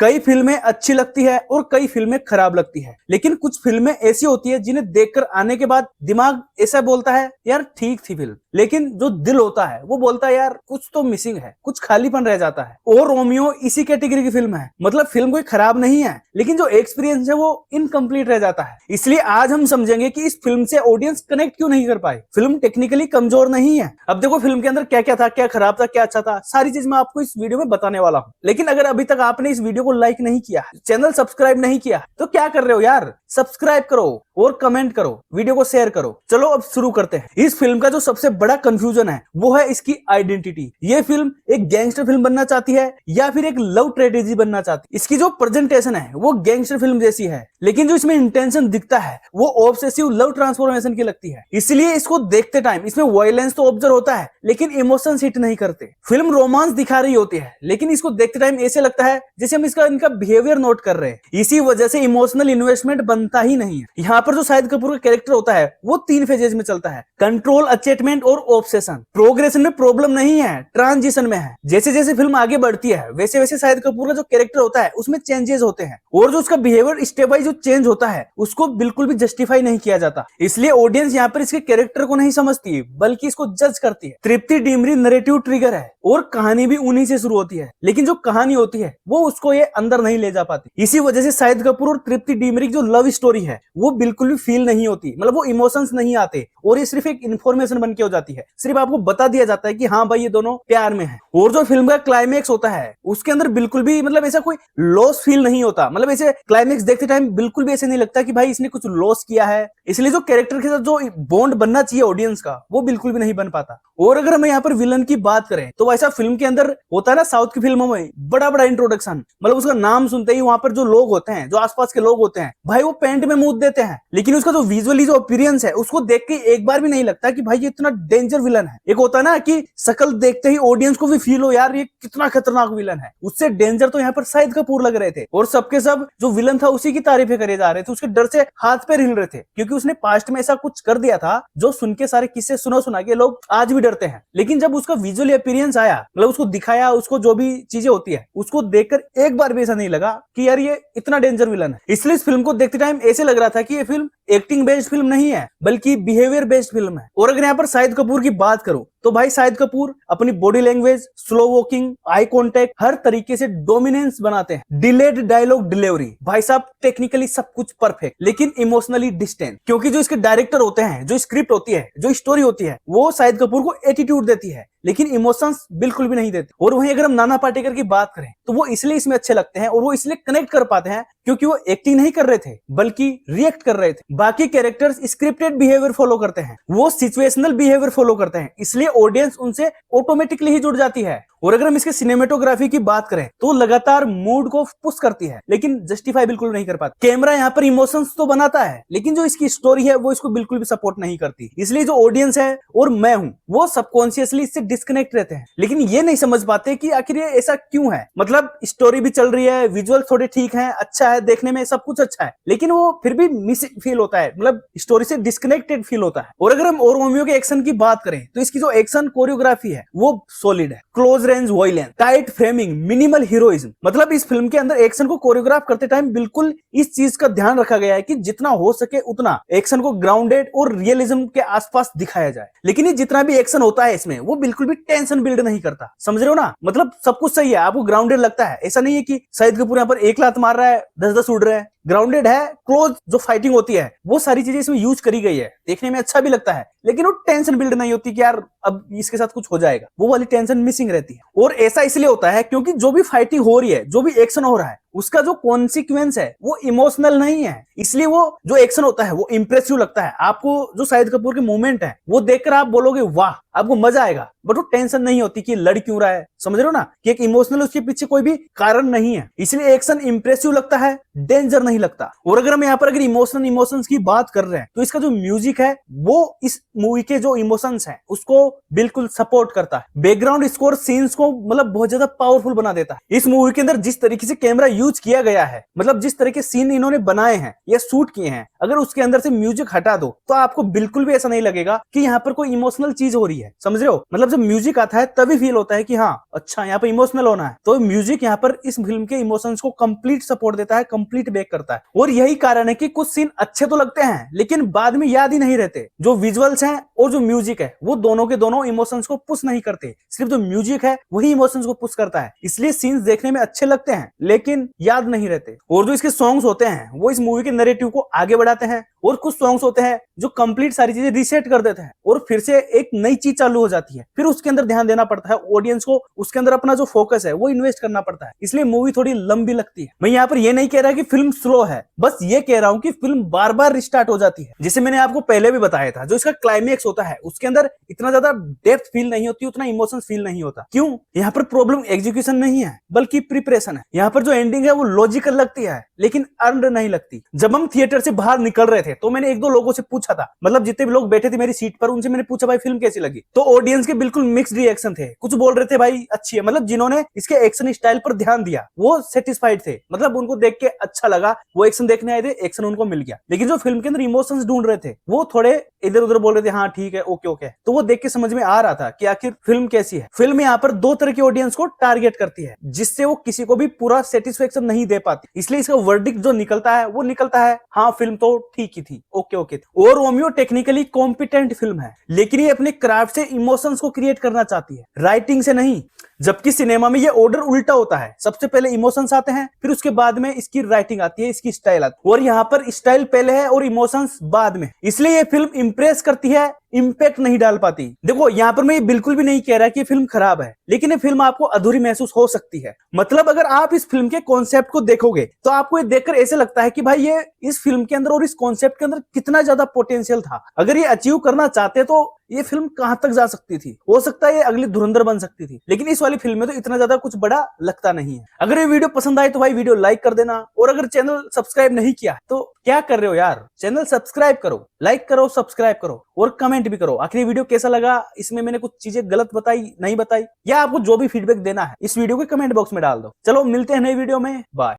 कई फिल्में अच्छी लगती है और कई फिल्में खराब लगती है, लेकिन कुछ फिल्में ऐसी होती है जिन्हें देखकर आने के बाद दिमाग ऐसा बोलता है यार ठीक थी फिल्म, लेकिन जो दिल होता है वो बोलता है यार कुछ तो मिसिंग है, कुछ खालीपन रह जाता है। और रोमियो इसी कैटेगरी की फिल्म है। मतलब फिल्म कोई खराब नहीं है, लेकिन जो एक्सपीरियंस है वो इनकम्प्लीट रह जाता है। इसलिए आज हम समझेंगे कि इस फिल्म से ऑडियंस कनेक्ट क्यों नहीं कर पाई। फिल्म टेक्निकली कमजोर नहीं है। अब देखो फिल्म के अंदर क्या क्या था, क्या खराब था, क्या अच्छा था, सारी चीज मैं आपको इस वीडियो में बताने वाला हूँ। लेकिन अगर अभी तक आपने इस वीडियो को लाइक नहीं किया, चैनल सब्सक्राइब नहीं किया, तो क्या कर रहे हो यार, सब्सक्राइब करो और कमेंट करो, वीडियो को शेयर करो। चलो अब शुरू करते हैं। इस फिल्म का जो सबसे बड़ा कंफ्यूजन है वो है इसकी आइडेंटिटी। ये फिल्म एक गैंगस्टर फिल्म बनना चाहती है या फिर एक लव ट्रेजेडी बनना चाहती है। इसकी जो प्रेजेंटेशन है वो गैंगस्टर फिल्म जैसी है, लेकिन जो इसमें इंटेंशन दिखता है वो ऑब्सेसिव लव ट्रांसफॉर्मेशन की लगती है। इसलिए इसको देखते टाइम इसमें वायलेंस तो ऑब्जर्व होता है, लेकिन इमोशंस हिट नहीं करते। फिल्म रोमांस दिखा रही होती है, लेकिन इसको देखते टाइम ऐसे लगता है जैसे हम इनका बिहेवियर नोट कर रहे हैं। इसी वजह से इमोशनल इन्वेस्टमेंट बनता ही नहीं है। यहाँ पर जो शाहिद कपूर का कैरेक्टर होता है वो 3 फेजेस में चलता है: कंट्रोल, अचेटमेंट और ऑब्सेशन। प्रोग्रेशन में प्रॉब्लम नहीं है, ट्रांजिशन में है। जैसे जैसे फिल्म आगे बढ़ती है वैसे वैसे शाहिद कपूर का जो कैरेक्टर होता है उसमें चेंजेस होते हैं, और जो उसका बिहेवियर स्टेप बाय जो चेंज होता है उसको बिल्कुल भी जस्टिफाई नहीं किया जाता। इसलिए ऑडियंस यहाँ पर इसके कैरेक्टर को नहीं समझती, बल्कि इसको जज करती है। तृप्ति डिमरी नरेटिव ट्रिगर है और कहानी भी उन्हीं से शुरू होती है, लेकिन जो कहानी होती है वो उसको ये अंदर नहीं ले जा पाती। इसी वजह से शाहिद कपूर और तृप्ति डिमरी की जो लव स्टोरी है वो बिल्कुल भी फील नहीं होती। मतलब वो इमोशंस नहीं आते और ये सिर्फ एक इन्फॉर्मेशन बन के हो जाती है। सिर्फ आपको बता दिया जाता है कि हाँ भाई ये दोनों प्यार में है। और जो फिल्म का क्लाइमेक्स होता है उसके अंदर बिल्कुल भी मतलब ऐसा कोई लॉस फील नहीं होता। मतलब ऐसे क्लाइमेक्स देखते टाइम बिल्कुल भी ऐसे नहीं लगता कि भाई इसने कुछ लॉस किया है। इसलिए जो कैरेक्टर के साथ जो बॉन्ड बनना चाहिए ऑडियंस का वो बिल्कुल भी नहीं बन पाता। और अगर हम यहाँ पर विलन की बात करें तो वैसा फिल्म के अंदर होता है ना साउथ की फिल्मों में बड़ा बड़ा इंट्रोडक्शन, मतलब उसका नाम सुनते ही वहां पर जो लोग होते हैं, जो आसपास के लोग होते हैं, भाई वो पेंट में मूत देते हैं। लेकिन उसका जो विजुअली जो अपीयरेंस है उसको देख के एक बार भी नहीं लगता कि भाई ये इतना डेंजर विलन है। एक होता है ना कि शक्ल देखते ही ऑडियंस को भी फील हो यार ये कितना खतरनाक विलन है। उससे डेंजर तो यहाँ पर शाहिद कपूर लग रहे थे, और सबके सब जो विलन था उसी की तारीफें करे जा रहे थे। उसके डर से हाथ पैर हिल रहे थे, क्योंकि उसने पास्ट में ऐसा कुछ कर दिया था जो सुन के सारे किस्से सुना के लोग आज भी डरते हैं। लेकिन जब उसका विजुअल अपीयरेंस आया, मतलब उसको दिखाया, उसको जो भी चीजें होती है उसको देखकर एक बार भी ऐसा नहीं लगा कि यार ये इतना डेंजर विलन है। इसलिए इस फिल्म को देखते टाइम ऐसे लग रहा था कि ये फिल्म एक्टिंग बेस्ड फिल्म नहीं है बल्कि बिहेवियर बेस्ड फिल्म है। और अगर यहाँ पर शाहिद कपूर की बात करूं तो भाई शाहिद कपूर अपनी body language, slow walking, eye contact, हर तरीके से डोमिनेंस बनाते हैं। डिलेड डायलॉग डिलीवरी, भाई साहब टेक्निकली सब कुछ परफेक्ट, लेकिन इमोशनली डिस्टेंट। क्योंकि जो इसके डायरेक्टर होते हैं, जो स्क्रिप्ट होती है, जो स्टोरी होती है, वो शाहिद कपूर को एटीट्यूड देती है, लेकिन इमोशंस बिल्कुल भी नहीं देते। और वहीं अगर हम नाना पाटेकर की बात करें तो वो इसलिए इसमें अच्छे लगते हैं और वो इसलिए कनेक्ट कर पाते हैं क्योंकि वो एक्टिंग नहीं कर रहे थे बल्कि रिएक्ट कर रहे थे। बाकी कैरेक्टर्स स्क्रिप्टेड बिहेवियर फॉलो करते हैं, वो सिचुएशनल बिहेवियर फॉलो करते हैं, इसलिए ऑडियंस उनसे ऑटोमेटिकली ही जुड़ जाती है। और अगर हम इसके सिनेमेटोग्राफी की बात करें तो लगातार मूड को पुश करती है, लेकिन जस्टिफाई बिल्कुल नहीं कर पाती। कैमरा यहाँ पर इमोशंस तो बनाता है, लेकिन जो इसकी स्टोरी है वो इसको बिल्कुल भी सपोर्ट नहीं करती। इसलिए जो ऑडियंस है और मैं हूं वो सबकॉन्शियसली इससे डिस्कनेक्ट रहते हैं, लेकिन ये नहीं समझ पाते कि आखिर ये ऐसा क्यों है। मतलब स्टोरी भी चल रही है, विजुअल थोड़े ठीक है, अच्छा है, देखने में सब कुछ अच्छा है, लेकिन वो फिर भी मिस फील होता है, मतलब स्टोरी से डिस्कनेक्टेड फील होता है। और अगर हम और रोमियो के एक्शन की बात करें तो इसकी जो एक्शन कोरियोग्राफी है वो सॉलिड है। Close range violence, tight framing, minimal heroism. मतलब इस फिल्म के अंदर एक्शन को कोरियोग्राफ करते टाइम बिल्कुल इस चीज का ध्यान रखा गया है कि जितना हो सके उतना एक्शन को ग्राउंडेड और रियलिज्म के आसपास दिखाया जाए। लेकिन ये जितना भी एक्शन होता है इसमें वो बिल्कुल भी टेंशन बिल्ड नहीं करता, समझ रहे हो ना। मतलब सब कुछ सही है, आपको ग्राउंडेड लगता है। ऐसा नहीं है कि शाहिद कपूर यहाँ पर एक लात मार रहा है 10-10 उड़ रहे हैं। ग्राउंडेड है, क्लोज जो फाइटिंग होती है वो सारी चीजें इसमें यूज करी गई है, देखने में अच्छा भी लगता है, लेकिन वो टेंशन बिल्ड नहीं होती कि यार अब इसके साथ कुछ हो जाएगा, वो वाली टेंशन मिसिंग रहती है। और ऐसा इसलिए होता है क्योंकि जो भी फाइटिंग हो रही है, जो भी एक्शन हो रहा है, उसका जो कॉन्सिक्वेंस है वो इमोशनल नहीं है, इसलिए वो जो एक्शन होता है वो इंप्रेसिव लगता है आपको। जो शाहिद कपूर के मूवमेंट है वो देखकर आप बोलोगे वाह, आपको मजा आएगा, बट वो टेंशन नहीं होती कि लड़ क्यों रहा है, समझ रहे हो ना, कि एक इमोशनल उसके पीछे कोई भी कारण नहीं है, इसलिए एक्शन इंप्रेसिव लगता है, डेंजर नहीं लगता। और अगर हम यहाँ पर अगर इमोशंस की बात कर रहे हैं तो इसका जो म्यूजिक है वो इस मूवी के जो इमोशंस है उसको बिल्कुल सपोर्ट करता है। बैकग्राउंड स्कोर सीन्स को मतलब बहुत ज्यादा पावरफुल बना देता है। इस मूवी के अंदर जिस तरीके से कैमरा यूज किया गया है, मतलब जिस तरह के सीन इन्होंने बनाए हैं या शूट किए हैं, अगर उसके अंदर से म्यूजिक हटा दो तो आपको बिल्कुल भी ऐसा नहीं लगेगा कि यहाँ पर कोई इमोशनल चीज हो रही है। समझ रहे हो? मतलब जब म्यूजिक आता है तभी फील होता है कि हाँ अच्छा यहाँ पर इमोशनल होना है। तो म्यूजिक यहाँ पर इस फिल्म के इमोशंस को कंप्लीट सपोर्ट देता है, कंप्लीट बेक करता है। और यही कारण है कि कुछ सीन अच्छे तो लगते हैं लेकिन बाद में याद ही नहीं रहते। जो विजुअल्स हैं और जो म्यूजिक है वो दोनों के दोनों इमोशंस को पुश नहीं करते, सिर्फ जो म्यूजिक है वही इमोशंस को पुश करता है। इसलिए सीन्स देखने में अच्छे लगते हैं लेकिन याद नहीं रहते। और जो इसके सॉन्ग्स होते हैं वो इस मूवी के नैरेटिव को आगे बढ़ाते हैं, और कुछ सॉन्ग्स होते हैं जो कंप्लीट सारी चीजें रीसेट कर देते हैं और फिर से एक नई चीज चालू हो जाती है। फिर उसके अंदर ध्यान देना पड़ता है ऑडियंस को, उसके अंदर अपना जो फोकस है वो इन्वेस्ट करना पड़ता है। इसलिए मूवी थोड़ी लंबी लगती है। मैं यहाँ पर ये नहीं कह रहा कि फिल्म स्लो है, बस ये कह रहा हूँ कि फिल्म बार बार रिस्टार्ट हो जाती है। जैसे मैंने आपको पहले भी बताया था, जो इसका क्लाइमेक्स होता है उसके अंदर इतना ज्यादा डेप्थ फील नहीं होती, उतना इमोशन फील नहीं होता। क्यों? यहाँ पर प्रॉब्लम एग्जीक्यूशन नहीं है बल्कि प्रिपरेशन है। यहाँ पर जो एंडिंग है वो लॉजिकल लगती है लेकिन अर्न्ड नहीं लगती। जब हम थिएटर से बाहर निकल रहे थे तो मैंने एक दो लोगों से पूछा था, मतलब जितने भी लोग बैठे थे मेरी सीट पर, उनसे मैंने पूछा भाई फिल्म कैसी लगी। तो ऑडियंस के बिल्कुल मिक्स्ड रिएक्शन थे। कुछ बोल रहे थे भाई अच्छी है, मतलब जिन्होंने इसके एक्शन स्टाइल पर ध्यान दिया वो सेटिस्फाइड थे, मतलब उनको देख के अच्छा लगा, वो एक्शन देखने आए थे, एक्शन उनको मिल गया। लेकिन जो फिल्म के अंदर इमोशंस ढूंढ रहे थे वो थोड़े इधर उधर बोल रहे थे, हाँ ठीक है ओके ओके। तो वो देख के समझ में आ रहा था कि आखिर फिल्म कैसी है। फिल्म यहाँ पर दो तरह के ऑडियंस को टारगेट करती है जिससे वो किसी को भी पूरा सेटिस्फेक्शन नहीं दे पाती। इसलिए इसका वर्डिक्ट जो निकलता है वो निकलता है हाँ फिल्म तो ठीक ही थी, ओके ओके। और रोमियो टेक्निकली कॉम्पिटेंट फिल्म है लेकिन ये अपने क्राफ्ट से इमोशंस को क्रिएट करना चाहती है, राइटिंग से नहीं। जबकि सिनेमा में ये ऑर्डर उल्टा होता है, सबसे पहले इमोशंस आते हैं फिर उसके बाद में इसकी राइटिंग आती है, इसकी स्टाइल आती है। और यहाँ पर स्टाइल पहले है और इमोशंस बाद में, इसलिए ये फिल्म इंप्रेस करती है, इंपैक्ट नहीं डाल पाती। देखो यहाँ पर मैं ये बिल्कुल भी नहीं कह रहा कि ये फिल्म खराब है, लेकिन ये फिल्म आपको अधूरी महसूस हो सकती है। मतलब अगर आप इस फिल्म के कॉन्सेप्ट को देखोगे तो आपको ये देखकर ऐसे लगता है कि भाई ये इस फिल्म के अंदर और इस कॉन्सेप्ट के अंदर कितना ज्यादा पोटेंशियल था। अगर ये अचीव करना चाहते तो ये फिल्म कहां तक जा सकती थी, हो सकता है ये अगली धुरंधर बन सकती थी। लेकिन इस वाली फिल्म में तो इतना ज्यादा कुछ बड़ा लगता नहीं है। अगर ये वीडियो पसंद आए तो भाई वीडियो लाइक कर देना, और अगर चैनल सब्सक्राइब नहीं किया तो क्या कर रहे हो यार, चैनल सब्सक्राइब करो, लाइक करो, सब्सक्राइब करो और कमेंट भी करो। आखिर वीडियो कैसा लगा, इसमें मैंने कुछ चीजें गलत बताई नहीं बताई, या आपको जो भी फीडबैक देना है इस वीडियो के कमेंट बॉक्स में डाल दो। चलो मिलते हैं नई वीडियो में, बाय।